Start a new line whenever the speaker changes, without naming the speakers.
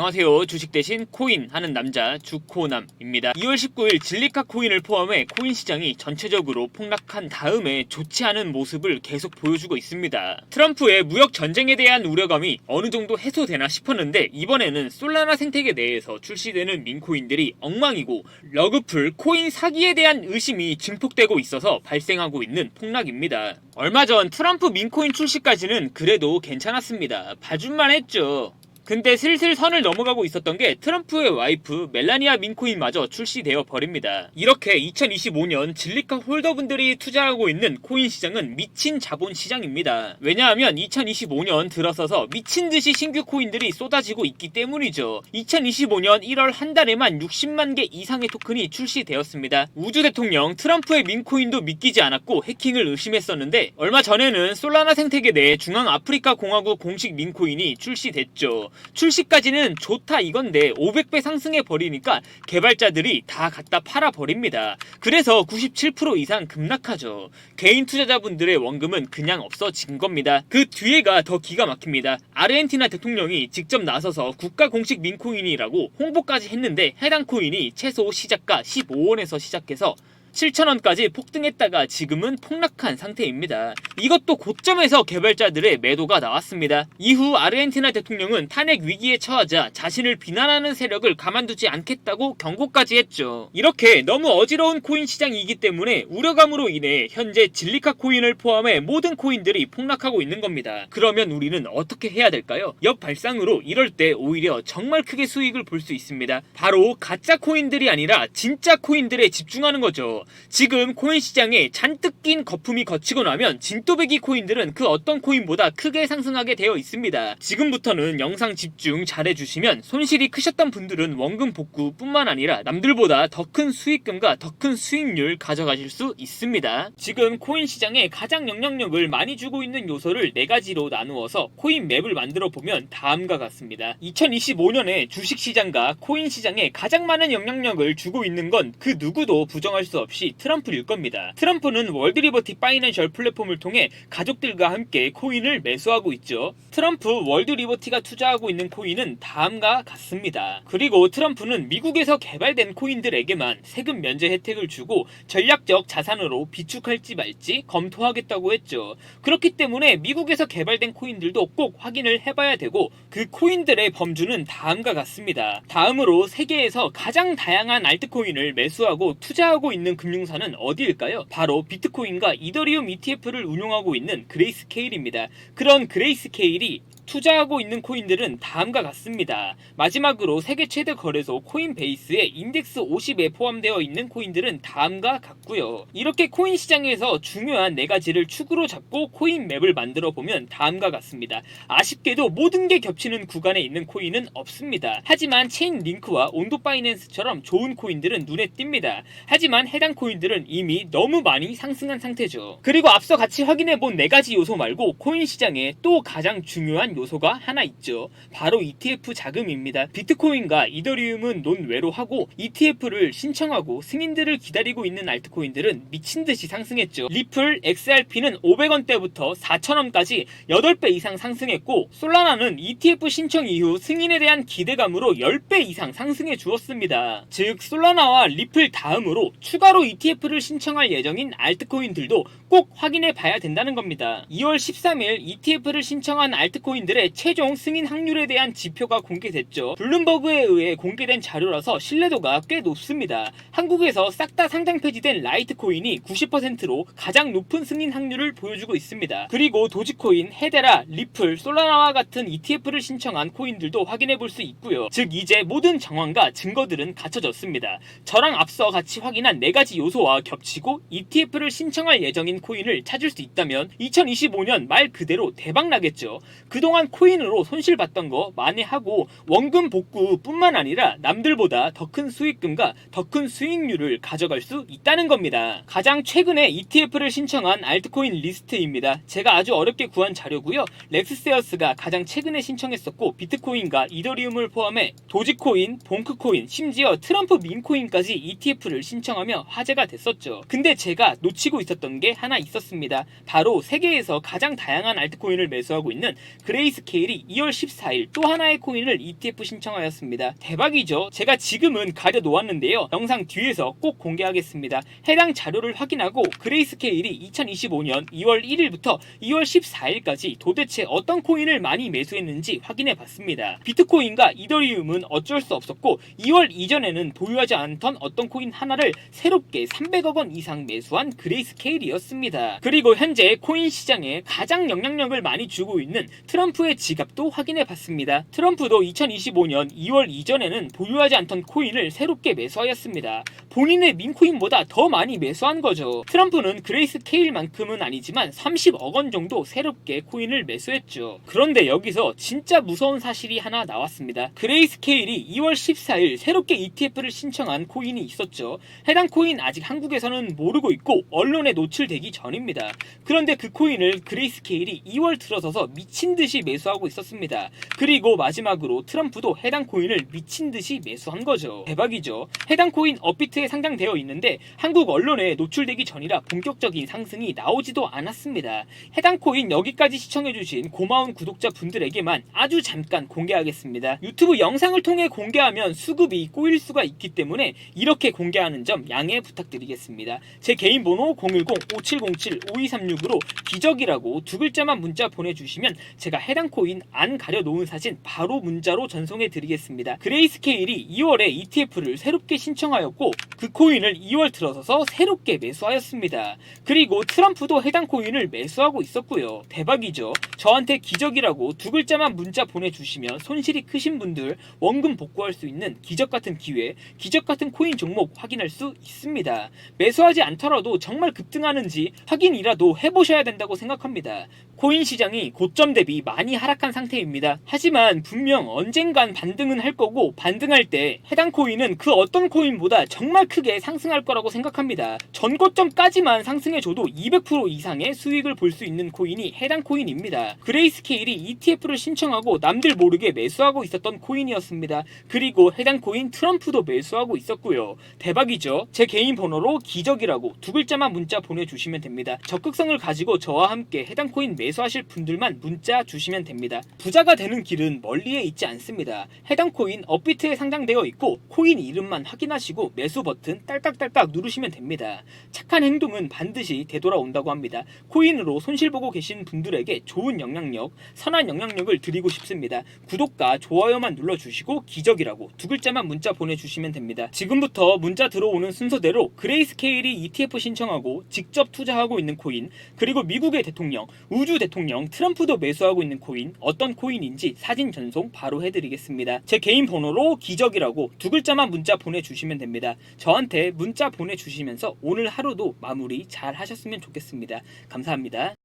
안녕하세요. 주식 대신 코인 하는 남자 주코남입니다. 2월 19일 진리카 코인을 포함해 코인 시장이 전체적으로 폭락한 다음에 좋지 않은 모습을 계속 보여주고 있습니다. 트럼프의 무역 전쟁에 대한 우려감이 어느 정도 해소되나 싶었는데 이번에는 솔라나 생태계 내에서 출시되는 민코인들이 엉망이고 러그풀 코인 사기에 대한 의심이 증폭되고 있어서 발생하고 있는 폭락입니다. 얼마 전 트럼프 민코인 출시까지는 그래도 괜찮았습니다. 봐줄만 했죠. 근데 슬슬 선을 넘어가고 있었던 게 트럼프의 와이프 멜라니아 민코인마저 출시되어 버립니다. 이렇게 2025년 진리카 홀더분들이 투자하고 있는 코인 시장은 미친 자본 시장입니다. 왜냐하면 2025년 들어서서 미친듯이 신규 코인들이 쏟아지고 있기 때문이죠. 2025년 1월 한 달에만 60만 개 이상의 토큰이 출시되었습니다. 우주 대통령 트럼프의 민코인도 믿기지 않았고 해킹을 의심했었는데 얼마 전에는 솔라나 생태계 내 중앙아프리카 공화국 공식 민코인이 출시됐죠. 출시까지는 좋다 이건데 500배 상승해 버리니까 개발자들이 다 갖다 팔아 버립니다. 그래서 97% 이상 급락하죠. 개인 투자자분들의 원금은 그냥 없어진 겁니다. 그 뒤에가 더 기가 막힙니다. 아르헨티나 대통령이 직접 나서서 국가 공식 민코인이라고 홍보까지 했는데 해당 코인이 최소 시작가 15원에서 시작해서 7,000원까지 폭등했다가 지금은 폭락한 상태입니다. 이것도 고점에서 개발자들의 매도가 나왔습니다. 이후 아르헨티나 대통령은 탄핵 위기에 처하자 자신을 비난하는 세력을 가만두지 않겠다고 경고까지 했죠. 이렇게 너무 어지러운 코인 시장이기 때문에 우려감으로 인해 현재 진리카 코인을 포함해 모든 코인들이 폭락하고 있는 겁니다. 그러면 우리는 어떻게 해야 될까요? 역발상으로 이럴 때 오히려 정말 크게 수익을 볼 수 있습니다. 바로 가짜 코인들이 아니라 진짜 코인들에 집중하는 거죠. 지금 코인 시장에 잔뜩 낀 거품이 거치고 나면 진또배기 코인들은 그 어떤 코인보다 크게 상승하게 되어 있습니다. 지금부터는 영상 집중 잘해주시면 손실이 크셨던 분들은 원금 복구 뿐만 아니라 남들보다 더 큰 수익금과 더 큰 수익률 가져가실 수 있습니다. 지금 코인 시장에 가장 영향력을 많이 주고 있는 요소를 4가지로 나누어서 코인 맵을 만들어 보면 다음과 같습니다. 2025년에 주식시장과 코인 시장에 가장 많은 영향력을 주고 있는 건 그 누구도 부정할 수 없이 트럼프일 겁니다. 트럼프는 월드리버티 파이낸셜 플랫폼을 통해 가족들과 함께 코인을 매수하고 있죠. 트럼프 월드리버티가 투자하고 있는 코인은 다음과 같습니다. 그리고 트럼프는 미국에서 개발된 코인들에게만 세금 면제 혜택을 주고 전략적 자산으로 비축할지 말지 검토하겠다고 했죠. 그렇기 때문에 미국에서 개발된 코인들도 꼭 확인을 해봐야 되고 그 코인들의 범주는 다음과 같습니다. 다음으로 세계에서 가장 다양한 알트코인을 매수하고 투자하고 있는 금융사는 어디일까요? 바로 비트코인과 이더리움 ETF를 운용하고 있는 그레이스케일입니다. 그런 그레이스케일이 투자하고 있는 코인들은 다음과 같습니다. 마지막으로 세계 최대 거래소 코인베이스의 인덱스 50에 포함되어 있는 코인들은 다음과 같고요. 이렇게 코인 시장에서 중요한 4가지를 축으로 잡고 코인 맵을 만들어 보면 다음과 같습니다. 아쉽게도 모든 게 겹치는 구간에 있는 코인은 없습니다. 하지만 체인링크와 온도파이낸스처럼 좋은 코인들은 눈에 띕니다. 하지만 해당 코인들은 이미 너무 많이 상승한 상태죠. 그리고 앞서 같이 확인해본 4가지 요소 말고 코인 시장에 또 가장 중요한 요소가 하나 있죠. 바로 ETF 자금입니다. 비트코인과 이더리움은 논외로 하고 ETF를 신청하고 승인들을 기다리고 있는 알트코인들은 미친듯이 상승했죠. 리플, XRP는 500원대부터 4,000원까지 8배 이상 상승했고 솔라나는 ETF 신청 이후 승인에 대한 기대감으로 10배 이상 상승해 주었습니다. 즉 솔라나와 리플 다음으로 추가로 ETF를 신청할 예정인 알트코인들도 꼭 확인해 봐야 된다는 겁니다. 2월 13일 ETF를 신청한 알트코인들의 최종 승인 확률에 대한 지표가 공개됐죠. 블룸버그에 의해 공개된 자료라서 신뢰도가 꽤 높습니다. 한국에서 싹 다 상장 폐지된 라이트코인이 90%로 가장 높은 승인 확률을 보여주고 있습니다. 그리고 도지코인, 헤데라, 리플, 솔라나와 같은 ETF를 신청한 코인들도 확인해 볼 수 있고요. 즉 이제 모든 정황과 증거들은 갖춰졌습니다. 저랑 앞서 같이 확인한 4가지 요소와 겹치고 ETF를 신청할 예정인 코인을 찾을 수 있다면 2025년 말 그대로 대박 나겠죠. 그동안 코인으로 손실봤던 거 만회하고 원금 복구 뿐만 아니라 남들보다 더 큰 수익금과 더 큰 수익률을 가져갈 수 있다는 겁니다. 가장 최근에 ETF를 신청한 알트코인 리스트입니다. 제가 아주 어렵게 구한 자료고요. 렉스세어스가 가장 최근에 신청했었고 비트코인과 이더리움을 포함해 도지코인, 봉크코인, 심지어 트럼프 민코인까지 ETF를 신청하며 화제가 됐었죠. 근데 제가 놓치고 있었던 게 하나 있었습니다. 바로 세계에서 가장 다양한 알트코인을 매수하고 있는 그레이스케일이 2월 14일 또 하나의 코인을 ETF 신청하였습니다. 대박이죠. 제가 지금은 가려 놓았는데요. 영상 뒤에서 꼭 공개하겠습니다. 해당 자료를 확인하고 그레이스케일이 2025년 2월 1일부터 2월 14일까지 도대체 어떤 코인을 많이 매수했는지 확인해 봤습니다. 비트코인과 이더리움은 어쩔 수 없었고 2월 이전에는 보유하지 않던 어떤 코인 하나를 새롭게 300억 원 이상 매수한 그레이스케일이었습니다. 그리고 현재 코인 시장에 가장 영향력을 많이 주고 있는 트럼프의 지갑도 확인해 봤습니다. 트럼프도 2025년 2월 이전에는 보유하지 않던 코인을 새롭게 매수하였습니다. 본인의 민코인보다 더 많이 매수한 거죠. 트럼프는 그레이스케일만큼은 아니지만 30억 원 정도 새롭게 코인을 매수했죠. 그런데 여기서 진짜 무서운 사실이 하나 나왔습니다. 그레이스케일이 2월 14일 새롭게 ETF를 신청한 코인이 있었죠. 해당 코인 아직 한국에서는 모르고 있고 언론에 노출되기 전입니다. 그런데 그 코인을 그레이스케일이 2월 들어서서 미친듯이 매수하고 있었습니다. 그리고 마지막으로 트럼프도 해당 코인을 미친듯이 매수한 거죠. 대박이죠. 해당 코인 업비트에 상장되어 있는데 한국 언론에 노출되기 전이라 본격적인 상승이 나오지도 않았습니다. 해당 코인 여기까지 시청해주신 고마운 구독자분들에게만 아주 잠깐 공개하겠습니다. 유튜브 영상을 통해 공개하면 수급이 꼬일 수가 있기 때문에 이렇게 공개하는 점 양해 부탁드리겠습니다. 제 개인 번호 010-5707-5236으로 기적이라고 두 글자만 문자 보내주시면 제가 해당 코인 안 가려놓은 사진 바로 문자로 전송해 드리겠습니다. 그레이스케일이 2월에 ETF를 새롭게 신청하였고 그 코인을 2월 들어서서 새롭게 매수하였습니다. 그리고 트럼프도 해당 코인을 매수하고 있었고요. 대박이죠. 저한테 기적이라고 두 글자만 문자 보내주시면 손실이 크신 분들 원금 복구할 수 있는 기적같은 기회, 기적같은 코인 종목 확인할 수 있습니다. 매수하지 않더라도 정말 급등하는지 확인이라도 해보셔야 된다고 생각합니다. 코인 시장이 고점 대비 많이 하락한 상태입니다. 하지만 분명 언젠간 반등은 할 거고 반등할 때 해당 코인은 그 어떤 코인보다 정말 크게 상승할 거라고 생각합니다. 전고점까지만 상승해줘도 200% 이상의 수익을 볼 수 있는 코인이 해당 코인입니다. 그레이스케일이 ETF를 신청하고 남들 모르게 매수하고 있었던 코인이었습니다. 그리고 해당 코인 트럼프도 매수하고 있었고요. 대박이죠. 제 개인 번호로 기적이라고 두 글자만 문자 보내주시면 됩니다. 적극성을 가지고 저와 함께 해당 코인 매수하실 분들만 문자 주시면 됩니다. 부자가 되는 길은 멀리에 있지 않습니다. 해당 코인 업비트에 상장되어 있고 코인 이름만 확인하시고 매수 버튼 딸깍딸깍 누르시면 됩니다. 착한 행동은 반드시 되돌아온다고 합니다. 코인으로 손실 보고 계신 분들에게 좋은 영향력, 선한 영향력을 드리고 싶습니다. 구독과 좋아요만 눌러주시고 기적이라고 두 글자만 문자 보내주시면 됩니다. 지금부터 문자 들어오는 순서대로 그레이스케일이 ETF 신청하고 직접 투자하고 있는 코인, 그리고 미국의 대통령, 우주 대통령 트럼프도 매수하고 있는 코인 어떤 코인인지 사진 전송 바로 해드리겠습니다. 제 개인 번호로 기적이라고 두 글자만 문자 보내주시면 됩니다. 저한테 문자 보내주시면서 오늘 하루도 마무리 잘 하셨으면 좋겠습니다. 감사합니다.